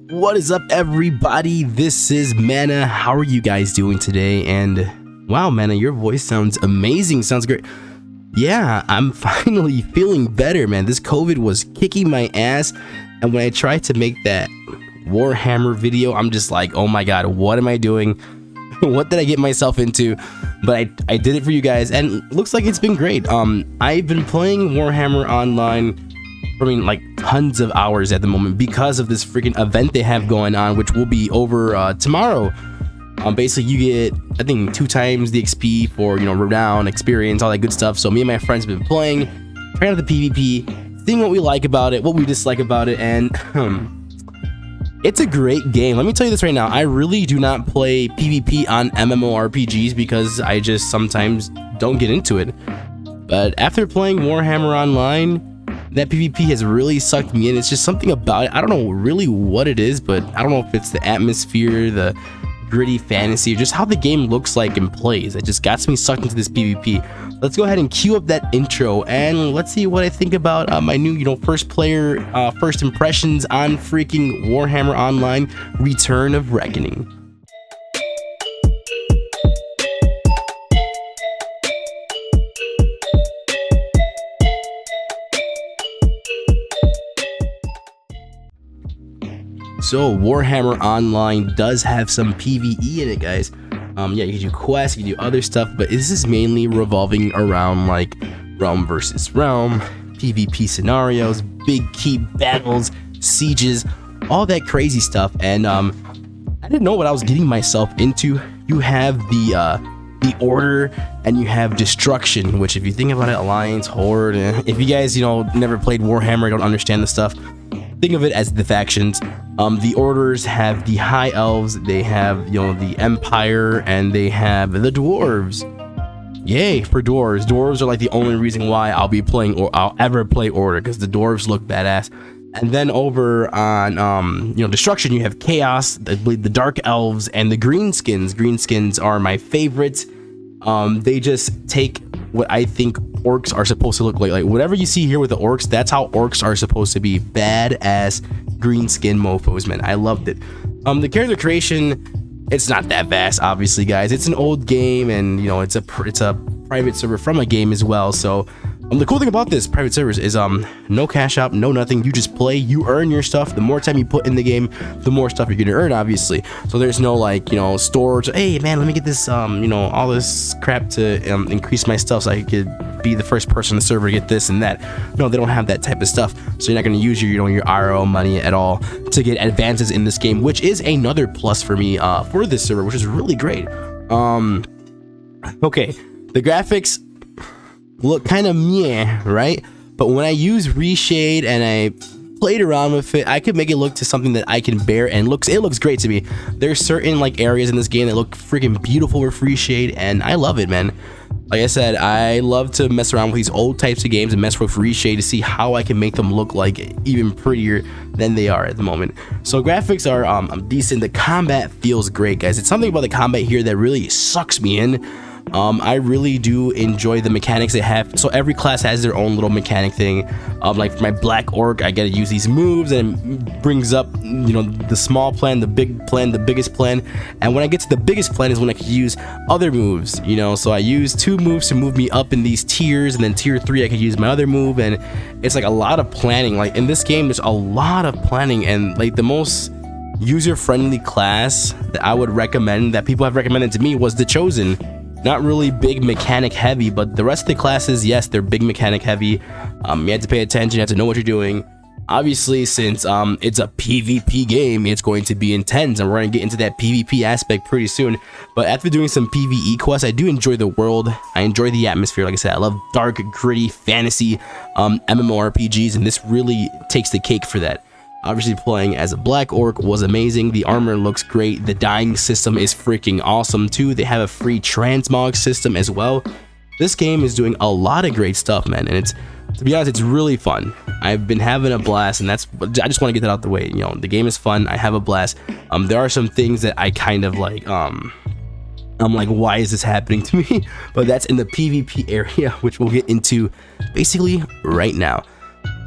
What is up, everybody? This is Mana. How are you guys doing today? And wow, Mana, your voice sounds amazing. Sounds great. Yeah, I'm finally feeling better, man. This COVID was kicking my ass, and when I tried to make that Warhammer video, I'm just like, oh my god, what am I doing? What did I get myself into? But I did it for you guys, and looks like it's been great. I've been playing Warhammer online for like tons of hours at the moment because of this freaking event they have going on, which will be over tomorrow. Basically you get, I think, 2 times the XP for, Redragon experience, all that good stuff. So me and my friends have been playing, trying out the PvP, seeing what we like about it, what we dislike about it, and it's a great game. Let me tell you this right now, I really do not play PvP on MMORPGs because I just sometimes don't get into it. But after playing Warhammer Online, that PvP has really sucked me in. It's just something about it. I don't know really what it is, but I don't know if it's the atmosphere, the gritty fantasy, or just how the game looks like and plays. It just got me sucked into this PvP. Let's go ahead and cue up that intro and let's see what I think about my new, first player, first impressions on freaking Warhammer Online: Return of Reckoning. So Warhammer Online does have some PvE in it, guys. Yeah, you can do quests, you can do other stuff, but this is mainly revolving around like realm versus realm, PvP scenarios, big key battles, sieges, all that crazy stuff. And I didn't know what I was getting myself into. You have the Order and you have Destruction, which, if you think about it, Alliance, Horde. If you guys never played Warhammer, don't understand the stuff, think of it as the factions. The Orders have the High Elves, they have the Empire, and they have the Dwarves. Yay for Dwarves. Dwarves are like the only reason why I'll be playing, or I'll ever play Order, because the Dwarves look badass. And then over on Destruction, you have Chaos, I believe the Dark Elves, and the Greenskins. Greenskins are my favorites. They just take what I think orcs are supposed to look like. Like whatever you see here with the orcs, that's how orcs are supposed to be. Badass green skin mofos, man. I loved it. The character creation, it's not that vast, obviously, guys. It's an old game, and it's a private server from a game as well. So the cool thing about this private servers is no cash out, no nothing. You just play, you earn your stuff. The more time you put in the game, the more stuff you're gonna earn, obviously. So there's no like storage. Hey man, let me get this all this crap to increase my stuff so I could be the first person on the server to get this and that. No, they don't have that type of stuff. So you're not gonna use your your RO money at all to get advances in this game, which is another plus for me for this server, which is really great. Okay, the graphics look kind of meh, right? But when I use reshade and I played around with it, I could make it look to something that I can bear, and it looks great to me. There's certain like areas in this game that look freaking beautiful with reshade, and I love it, man. Like I said, I love to mess around with these old types of games and mess with reshade to see how I can make them look like even prettier than they are at the moment. So graphics are decent. The combat feels great, guys. It's something about the combat here that really sucks me in. I really do enjoy the mechanics they have. So every class has their own little mechanic thing. Like for my black orc, I gotta use these moves, and it brings up the small plan, the big plan, the biggest plan. And when I get to the biggest plan is when I can use other moves. So I use 2 moves to move me up in these tiers, and then tier 3 I could use my other move. And it's like a lot of planning. Like in this game, there's a lot of planning, and like the most user-friendly class that I would recommend, that people have recommended to me, was the Chosen. Not really big mechanic heavy, but the rest of the classes, yes, they're big mechanic heavy. You have to pay attention, you have to know what you're doing. Obviously, since it's a PvP game, it's going to be intense, and we're going to get into that PvP aspect pretty soon. But after doing some PvE quests, I do enjoy the world. I enjoy the atmosphere. Like I said, I love dark, gritty, fantasy MMORPGs, and this really takes the cake for that. Obviously, playing as a black orc was amazing. The armor looks great. The dying system is freaking awesome too. They have a free transmog system as well. This game is doing a lot of great stuff, man, and to be honest, it's really fun. I've been having a blast, and I just want to get that out the way. The game is fun. I have a blast. There are some things that I kind of like. I'm like, why is this happening to me? But that's in the PvP area, which we'll get into basically right now.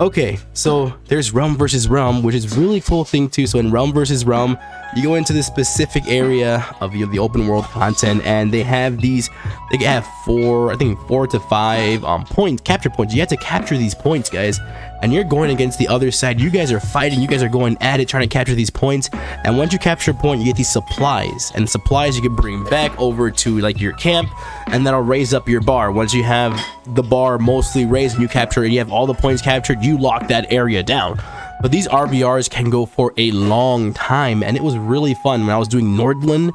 Okay, so there's Realm versus Realm, which is really cool thing too. So in Realm versus Realm, you go into this specific area of the open world content, and they have these. They have 4 to 5 points, capture points. You have to capture these points, guys, and you're going against the other side. You guys are fighting. You guys are going at it, trying to capture these points. And once you capture a point, you get these supplies, and supplies you can bring back over to like your camp, and that'll raise up your bar. Once you have the bar mostly raised and you capture it, you have all the points captured, you lock that area down. But these RVRs can go for a long time, and it was really fun when I was doing Nordland,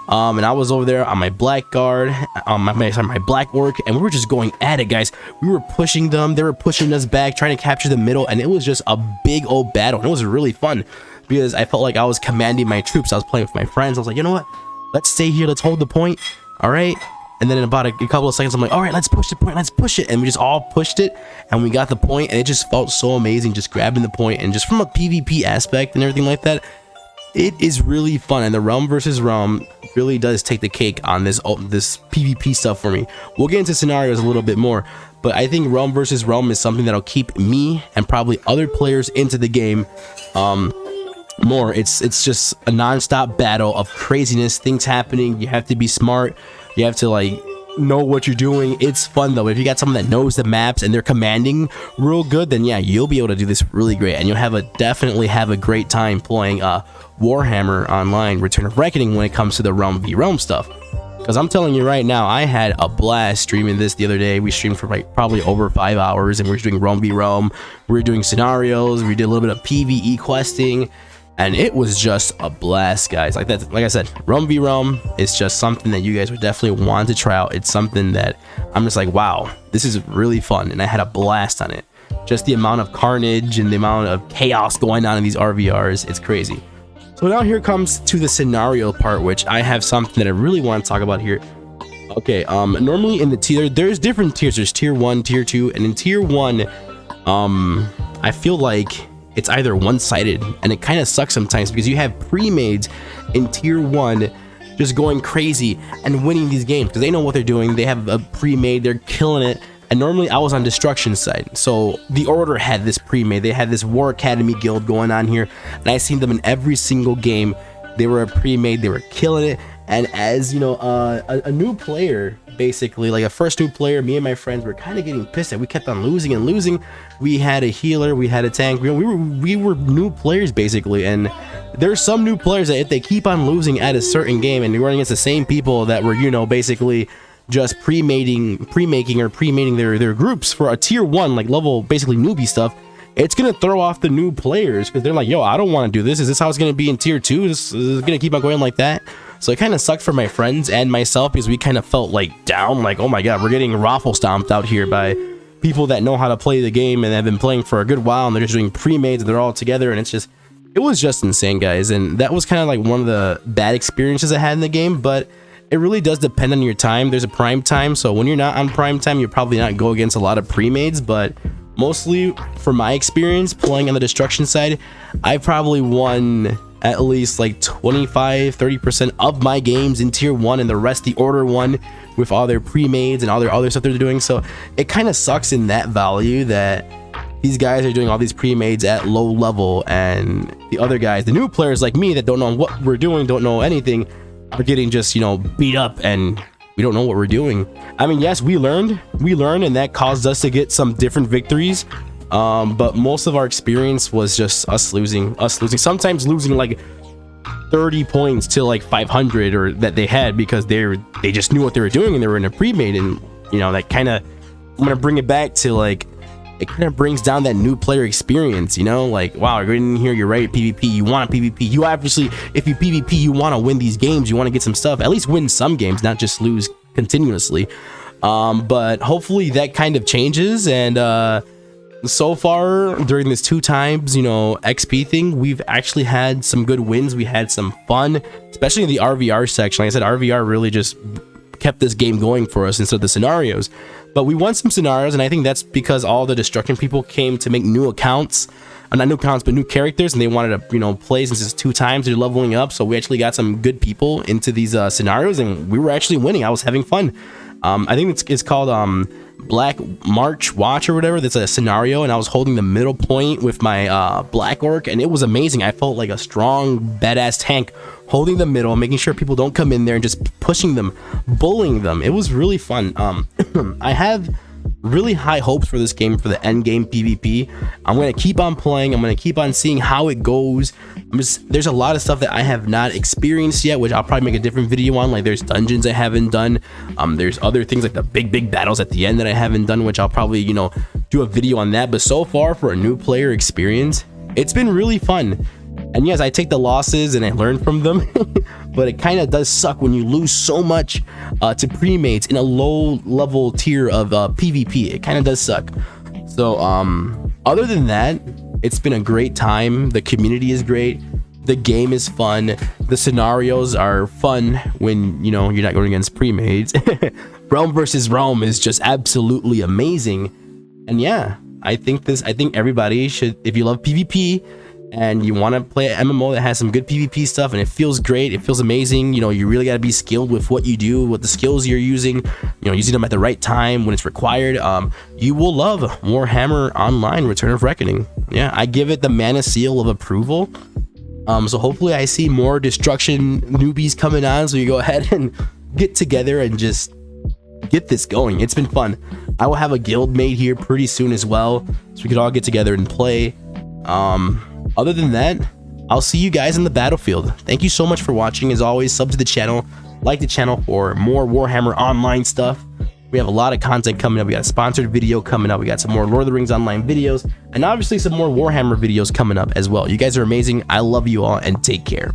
and I was over there on my Blackguard, my Black Orc, and we were just going at it, guys. We were pushing them, they were pushing us back, trying to capture the middle, and it was just a big old battle, and it was really fun because I felt like I was commanding my troops. I was playing with my friends. I was like, you know what? Let's stay here. Let's hold the point. All right. And then in about a couple of seconds, I'm like, all right, let's push the point. Let's push it. And we just all pushed it, and we got the point, and it just felt so amazing just grabbing the point. And just from a PvP aspect and everything like that, it is really fun. And the Realm versus Realm really does take the cake on this PvP stuff for me. We'll get into scenarios a little bit more, but I think Realm versus Realm is something that'll keep me and probably other players into the game more. It's just a non-stop battle of craziness, things happening. You have to be smart. You have to like know what you're doing. It's fun though. If you got someone that knows the maps and they're commanding real good, then yeah, you'll be able to do this really great, and you'll definitely have a great time playing Warhammer Online Return of Reckoning when it comes to the Realm v Realm stuff. Because I'm telling you right now, I had a blast streaming this the other day. We streamed for like probably over 5 hours, and we were doing Realm v Realm. We were doing scenarios. We did a little bit of PvE questing. And it was just a blast, guys. Like I said, Realm v Realm is just something that you guys would definitely want to try out. It's something that I'm just like, wow, this is really fun, and I had a blast on it. Just the amount of carnage and the amount of chaos going on in these RVRs, it's crazy. So now here comes to the scenario part, which I have something that I really want to talk about here. Okay, normally in the tier, there's different tiers. There's tier 1, tier 2, and in tier 1, I feel like it's either one-sided, and it kind of sucks sometimes because you have pre-mades in tier 1 just going crazy and winning these games because they know what they're doing. They have a pre-made, they're killing it. And normally I was on destruction side, so the Order had this pre-made. They had this War Academy guild going on here, and I seen them in every single game. They were a pre-made, they were killing it. And as you know, a new player, basically like a first new player, me and my friends were kind of getting pissed that we kept on losing and losing. We had a healer, we had a tank, we were new players basically. And there's some new players that if they keep on losing at a certain game and you're running against the same people that were, you know, basically just pre-making their groups for a tier 1 like level, basically newbie stuff, it's gonna throw off the new players because they're like, yo, I don't want to do this. Is this how it's gonna be in tier 2? Is this gonna keep on going like that? So it kind of sucked for my friends and myself because we kind of felt like down, like, oh my god, we're getting raffle stomped out here by people that know how to play the game and have been playing for a good while, and they're just doing pre-mades and they're all together, and it was just insane, guys. And that was kind of like one of the bad experiences I had in the game. But it really does depend on your time. There's a prime time, so when you're not on prime time, you'll probably not go against a lot of pre-mades. But mostly from my experience playing on the destruction side, I probably won at least like 25-30% of my games in tier 1, and the rest the Order won with all their pre-mades and all their other stuff they're doing. So it kind of sucks in that value that these guys are doing all these pre-mades at low level, and the other guys, the new players like me that don't know what we're doing, don't know anything, are getting just, you know, beat up, and we don't know what we're doing. I mean, yes, we learned, and that caused us to get some different victories. But most of our experience was just us losing, sometimes losing like 30 points to like 500 or that they had because they just knew what they were doing and they were in a pre-made. And you know, that kind of, I'm gonna bring it back to like, it kind of brings down that new player experience, you know, like, wow, you're in here, you're right at PvP, you want a PvP, you obviously, if you PvP, you want to win these games, you want to get some stuff, at least win some games, not just lose continuously. But hopefully that kind of changes. And so far during this 2 times, you know, XP thing, we've actually had some good wins. We had some fun, especially in the RVR section. Like I said, RVR really just kept this game going for us instead of the scenarios. But we won some scenarios, and I think that's because all the destruction people came to make new accounts, not new accounts, but new characters, and they wanted to, you know, play since it's 2 times, they're leveling up. So we actually got some good people into these scenarios, and we were actually winning. I was having fun. I think it's called Black March Watch or whatever. That's a scenario, and I was holding the middle point with my Black Orc, and it was amazing. I felt like a strong, badass tank holding the middle, making sure people don't come in there and just pushing them, bullying them. It was really fun. I have really high hopes for this game, for the end game PvP. I'm gonna keep on playing. I'm gonna keep on seeing how it goes. There's a lot of stuff that I have not experienced yet, which I'll probably make a different video on. Like there's dungeons I haven't done. There's other things like the big battles at the end that I haven't done, which I'll probably, you know, do a video on that. But so far, for a new player experience, it's been really fun. And yes, I take the losses and I learn from them, but it kind of does suck when you lose so much to premates in a low level tier of PvP. It kind of does suck. So other than that, it's been a great time. The community is great. The game is fun. The scenarios are fun when, you know, you're not going against premates. Realm versus Realm is just absolutely amazing. And yeah, I think everybody should, if you love PvP and you want to play an MMO that has some good PvP stuff and it feels great, it feels amazing, you know, you really got to be skilled with what you do, with the skills you're using, you know, using them at the right time when it's required. You will love Warhammer Online Return of Reckoning. Yeah, I give it the mana seal of approval. So hopefully I see more destruction newbies coming on, so you go ahead and get together and just get this going. It's been fun. I will have a guild made here pretty soon as well, so we could all get together and play. Other than that, I'll see you guys in the battlefield. Thank you so much for watching. As always, sub to the channel, like the channel for more Warhammer Online stuff. We have a lot of content coming up. We got a sponsored video coming up. We got some more Lord of the Rings Online videos, and obviously some more Warhammer videos coming up as well. You guys are amazing. I love you all, and take care.